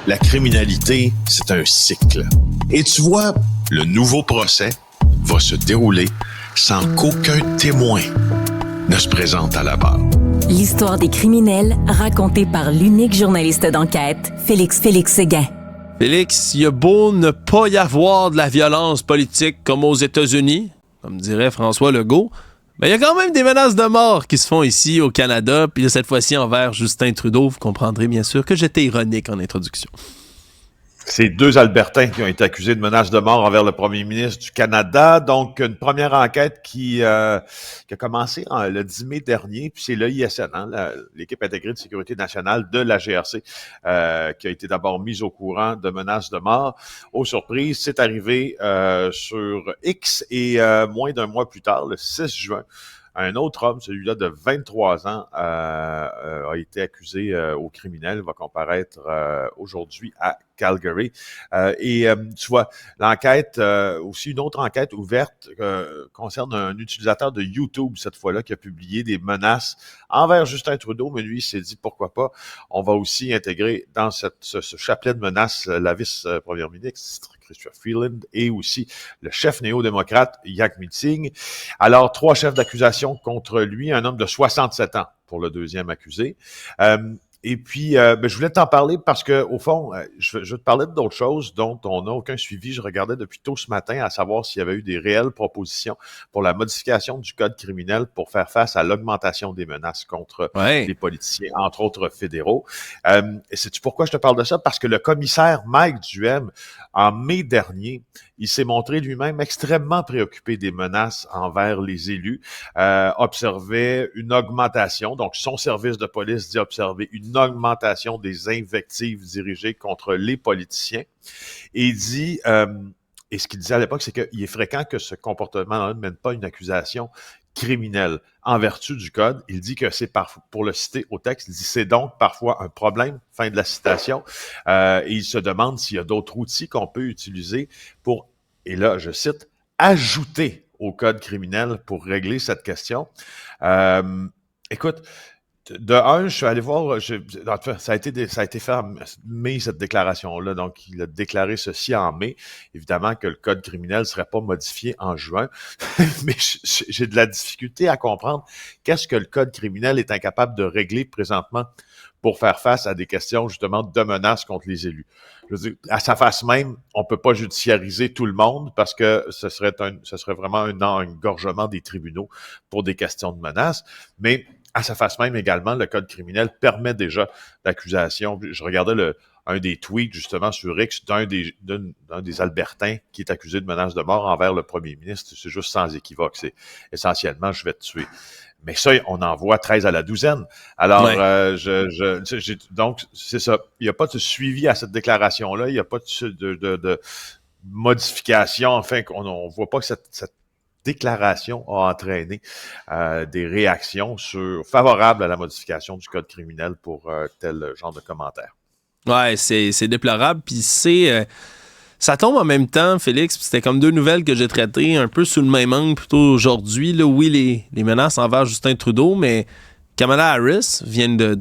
la criminalité, c'est un cycle. Et tu vois, le nouveau procès va se dérouler sans qu'aucun témoin ne se présente à la barre. L'histoire des criminels racontée par l'unique journaliste d'enquête, Félix Séguin. Félix, il y a beau ne pas y avoir de la violence politique comme aux États-Unis, comme dirait François Legault, mais il y a quand même des menaces de mort qui se font ici au Canada, puis cette fois-ci envers Justin Trudeau. Vous comprendrez bien sûr que j'étais ironique en introduction. C'est 2 Albertains qui ont été accusés de menaces de mort envers le premier ministre du Canada. Donc, une première enquête qui a commencé le 10 mai dernier, puis c'est l'EISN, l'équipe intégrée de sécurité nationale de la GRC, qui a été d'abord mise au courant de menaces de mort. Aux surprises, c'est arrivé sur X et moins d'un mois plus tard, le 6 juin, un autre homme, celui-là de 23 ans, a été accusé au criminel, va comparaître aujourd'hui à Calgary. Tu vois, l'enquête, aussi une autre enquête ouverte concerne un utilisateur de YouTube, cette fois-là, qui a publié des menaces envers Justin Trudeau, mais lui, il s'est dit, pourquoi pas, on va aussi intégrer dans ce chapelet de menaces la vice-première ministre, Chrystia Freeland, et aussi le chef néo-démocrate, Jagmeet Singh. Alors, 3 chefs d'accusation contre lui, un homme de 67 ans pour le deuxième accusé. Et puis, je voulais t'en parler parce que, au fond, je vais te parler d'autres choses dont on n'a aucun suivi. Je regardais depuis tôt ce matin à savoir s'il y avait eu des réelles propositions pour la modification du code criminel pour faire face à l'augmentation des menaces contre les politiciens, entre autres fédéraux. Et sais-tu pourquoi je te parle de ça? Parce que le commissaire Mike Duhem, en mai dernier, il s'est montré lui-même extrêmement préoccupé des menaces envers les élus, observait une augmentation, donc son service de police dit observer une augmentation des invectives dirigées contre les politiciens. Et il dit, et ce qu'il disait à l'époque, c'est qu'il est fréquent que ce comportement-là ne mène pas une accusation criminelle. En vertu du code, il dit que c'est pour le citer au texte, il dit c'est donc parfois un problème, fin de la citation, et il se demande s'il y a d'autres outils qu'on peut utiliser pour, et là je cite, ajouter au code criminel pour régler cette question. Écoute, de un, je suis allé voir, ça a été fait en mai, cette déclaration-là, donc il a déclaré ceci en mai. Évidemment que le code criminel ne serait pas modifié en juin, mais j'ai de la difficulté à comprendre qu'est-ce que le code criminel est incapable de régler présentement pour faire face à des questions, justement, de menaces contre les élus. Je veux dire, à sa face même, on peut pas judiciariser tout le monde parce que ce serait vraiment un engorgement des tribunaux pour des questions de menaces, mais à sa face même également, le code criminel permet déjà l'accusation. Je regardais un des tweets, justement, sur X d'un des Albertains qui est accusé de menace de mort envers le premier ministre. C'est juste sans équivoque. C'est essentiellement, je vais te tuer. Mais ça, on en voit 13 à la douzaine. Alors, donc, c'est ça. Il n'y a pas de suivi à cette déclaration-là. Il n'y a pas de modification. Enfin, on voit pas que cette déclaration a entraîné des réactions favorables à la modification du code criminel pour tel genre de commentaires. Ouais, c'est déplorable. Puis ça tombe en même temps, Félix. C'était comme 2 nouvelles que j'ai traitées un peu sous le même angle plutôt aujourd'hui. Là, oui, les menaces envers Justin Trudeau, mais Kamala Harris vient de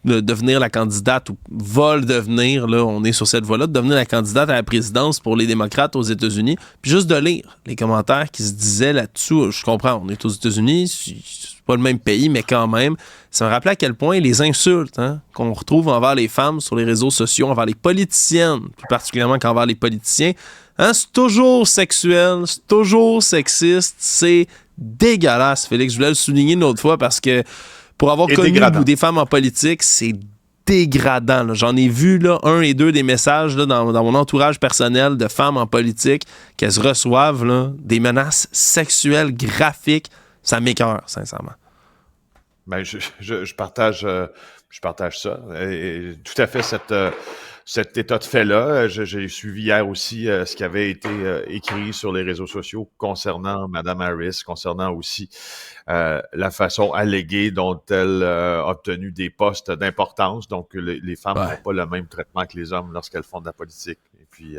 devenir la candidate, ou va le devenir, là, on est sur cette voie-là, de devenir la candidate à la présidence pour les démocrates aux États-Unis. Puis juste de lire les commentaires qui se disaient là-dessus, je comprends, on est aux États-Unis, c'est pas le même pays, mais quand même, ça me rappelait à quel point les insultes qu'on retrouve envers les femmes sur les réseaux sociaux, envers les politiciennes, plus particulièrement qu'envers les politiciens, c'est toujours sexuel, c'est toujours sexiste, c'est dégueulasse, Félix. Je voulais le souligner une autre fois parce que pour avoir connu des femmes en politique, c'est dégradant. Là. J'en ai vu 1 et 2 des messages là, dans mon entourage personnel de femmes en politique qu'elles se reçoivent là, des menaces sexuelles graphiques. Ça m'écoeure, sincèrement. Ben, je partage ça. Et tout à fait cet état de fait-là. J'ai suivi hier aussi ce qui avait été écrit sur les réseaux sociaux concernant Mme Harris, concernant aussi la façon alléguée dont elle a obtenu des postes d'importance. Donc, les femmes n'ont pas le même traitement que les hommes lorsqu'elles font de la politique. Et puis,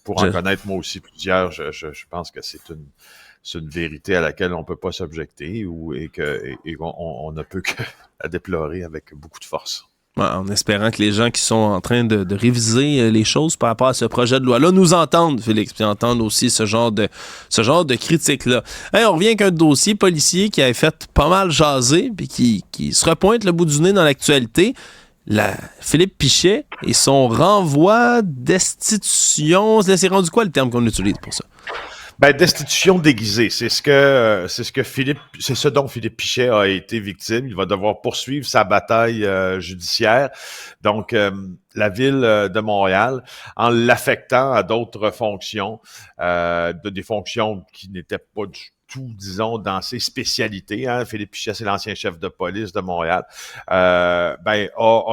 pour en connaître moi aussi plusieurs, je pense que c'est une vérité à laquelle on peut pas s'objecter et qu'on ne peut que la déplorer avec beaucoup de force. Ouais, en espérant que les gens qui sont en train de réviser les choses par rapport à ce projet de loi-là nous entendent, Félix, puis entendent aussi ce genre de critiques-là. Hey, on revient avec un dossier policier qui avait fait pas mal jaser, puis qui se repointe le bout du nez dans l'actualité. Philippe Pichet et son renvoi destitution. C'est rendu quoi le terme qu'on utilise pour ça? Ben, destitution déguisée, c'est ce dont Philippe Pichet a été victime. Il va devoir poursuivre sa bataille judiciaire. Donc, la ville de Montréal, en l'affectant à d'autres fonctions, des fonctions qui n'étaient pas du tout, disons, dans ses spécialités. Hein. Philippe Pichet, c'est l'ancien chef de police de Montréal. A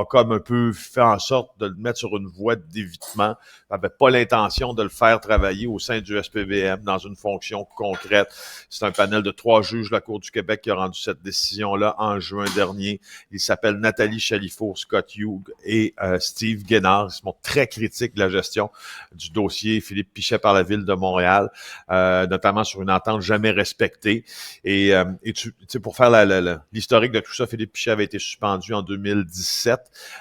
comme un peu fait en sorte de le mettre sur une voie d'évitement. N'avait pas l'intention de le faire travailler au sein du SPVM dans une fonction concrète. C'est un panel de 3 juges de la Cour du Québec qui a rendu cette décision-là en juin dernier. Ils s'appellent Nathalie Chalifour, Scott Hughes et Steve Guénard. Ils sont très critiques de la gestion du dossier Philippe Pichet par la ville de Montréal, notamment sur une entente jamais respectée. Et tu sais, pour faire l'historique de tout ça, Philippe Pichet avait été suspendu en 2017.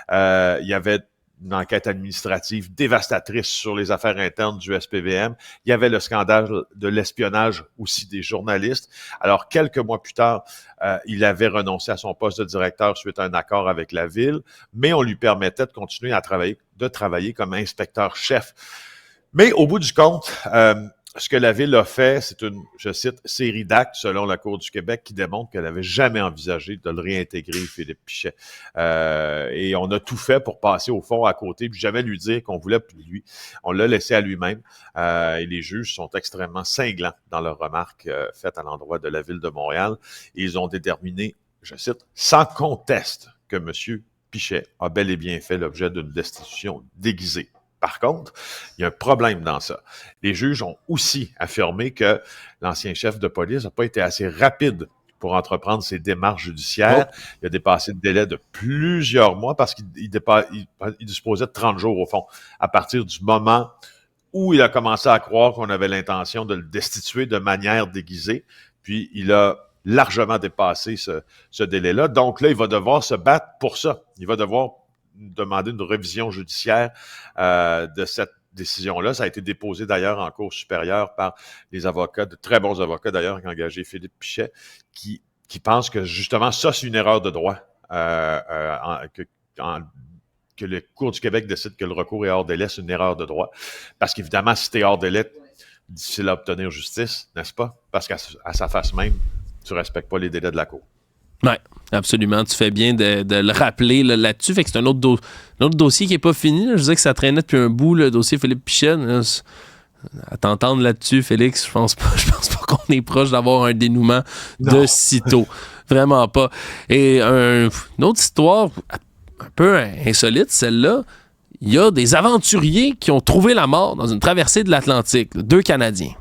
Il y avait une enquête administrative dévastatrice sur les affaires internes du SPVM. Il y avait le scandale de l'espionnage aussi des journalistes. Alors, quelques mois plus tard, il avait renoncé à son poste de directeur suite à un accord avec la ville, mais on lui permettait de continuer à travailler comme inspecteur-chef. Mais au bout du compte, ce que la ville a fait, c'est une, je cite, série d'actes selon la Cour du Québec qui démontre qu'elle n'avait jamais envisagé de le réintégrer, Philippe Pichet. Et on a tout fait pour passer au fond à côté, puis jamais lui dire qu'on voulait plus de lui. On l'a laissé à lui-même. Et les juges sont extrêmement cinglants dans leurs remarques faites à l'endroit de la ville de Montréal. Et ils ont déterminé, je cite, sans conteste que M. Pichet a bel et bien fait l'objet d'une destitution déguisée. Par contre, il y a un problème dans ça. Les juges ont aussi affirmé que l'ancien chef de police n'a pas été assez rapide pour entreprendre ses démarches judiciaires. Oh. Il a dépassé le délai de plusieurs mois parce qu'il disposait de 30 jours au fond, à partir du moment où il a commencé à croire qu'on avait l'intention de le destituer de manière déguisée. Puis il a largement dépassé ce délai-là. Donc là, il va devoir se battre pour ça. Il va devoir demander une révision judiciaire de cette décision-là. Ça a été déposé d'ailleurs en Cour supérieure par des avocats, de très bons avocats d'ailleurs, qui ont engagé Philippe Pichet, qui pensent que justement ça, c'est une erreur de droit, que le Cour du Québec décide que le recours est hors délai, c'est une erreur de droit. Parce qu'évidemment, si t'es hors délai, difficile à obtenir justice, n'est-ce pas? Parce qu'à sa face même, tu ne respectes pas les délais de la Cour. Oui, absolument. Tu fais bien de le rappeler là-dessus. Fait que c'est un autre dossier qui n'est pas fini. Je disais que ça traînait depuis un bout, le dossier Philippe Pichet. À t'entendre là-dessus, Félix, je pense pas qu'on est proche d'avoir un dénouement de sitôt. Vraiment pas. Et une autre histoire un peu insolite, celle-là. Il y a des aventuriers qui ont trouvé la mort dans une traversée de l'Atlantique. 2 Canadiens.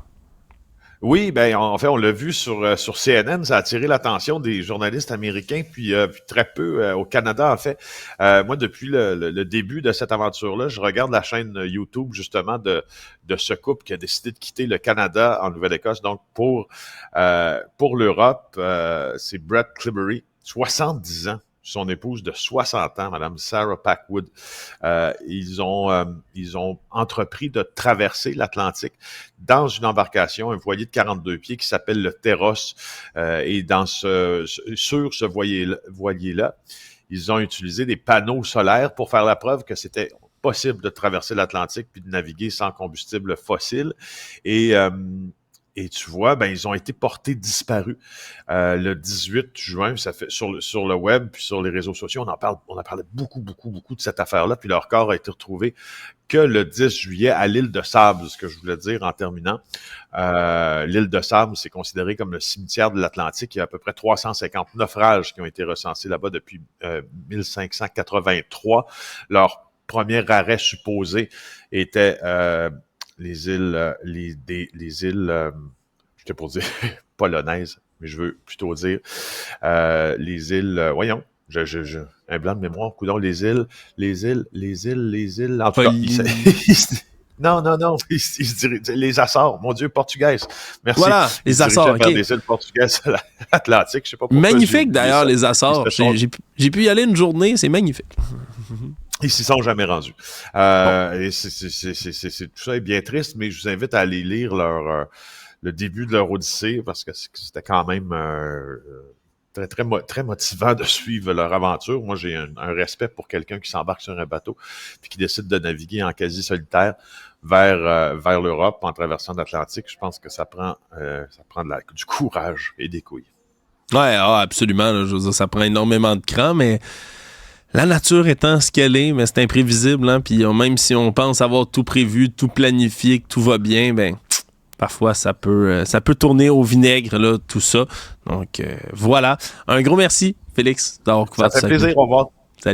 Oui, ben en fait, on l'a vu sur CNN, ça a attiré l'attention des journalistes américains, puis très peu au Canada, en fait. Moi, depuis le début de cette aventure-là, je regarde la chaîne YouTube, justement, de ce couple qui a décidé de quitter le Canada en Nouvelle-Écosse. Donc, pour l'Europe, c'est Brett Clibbery, 70 ans. Son épouse de 60 ans, Mme Sarah Packwood, ils ont entrepris de traverser l'Atlantique dans une embarcation, un voilier de 42 pieds qui s'appelle le Terros. Et sur ce voilier-là, ils ont utilisé des panneaux solaires pour faire la preuve que c'était possible de traverser l'Atlantique puis de naviguer sans combustible fossile. Et tu vois, ben ils ont été portés disparus le 18 juin. Ça fait sur le web puis sur les réseaux sociaux, on a parlé beaucoup de cette affaire-là. Puis leur corps a été retrouvé que le 10 juillet à l'île de Sable. Ce que je voulais dire en terminant, l'île de Sable, c'est considéré comme le cimetière de l'Atlantique. Il y a à peu près 350 naufrages qui ont été recensés là-bas depuis 1583. Leur premier arrêt supposé était les îles, je t'ai pour dire polonaises, mais je veux plutôt dire les îles, voyons, un blanc de mémoire, coudonc, les îles, en tout cas, non, il se dirait les Açores, mon Dieu, portugaises. Merci. Voilà, les Açores, vers des îles portugaises à l'Atlantique, je sais pas pourquoi. Magnifique d'ailleurs, les Açores. J'ai pu y aller une journée, c'est magnifique. Ils s'y sont jamais rendus. Et tout ça est bien triste, mais je vous invite à aller lire le début de leur odyssée parce que c'était quand même très motivant de suivre leur aventure. Moi, j'ai un respect pour quelqu'un qui s'embarque sur un bateau puis qui décide de naviguer en quasi solitaire vers l'Europe en traversant l'Atlantique. Je pense que ça prend du courage et des couilles. Ouais, absolument. Là, je veux dire, ça prend énormément de cran, mais la nature étant ce qu'elle est, mais c'est imprévisible. Hein, puis même si on pense avoir tout prévu, tout planifié, que tout va bien, ben parfois ça peut tourner au vinaigre, là, tout ça. Donc voilà. Un gros merci, Félix, d'avoir couvert ça. Ça fait plaisir. Au revoir.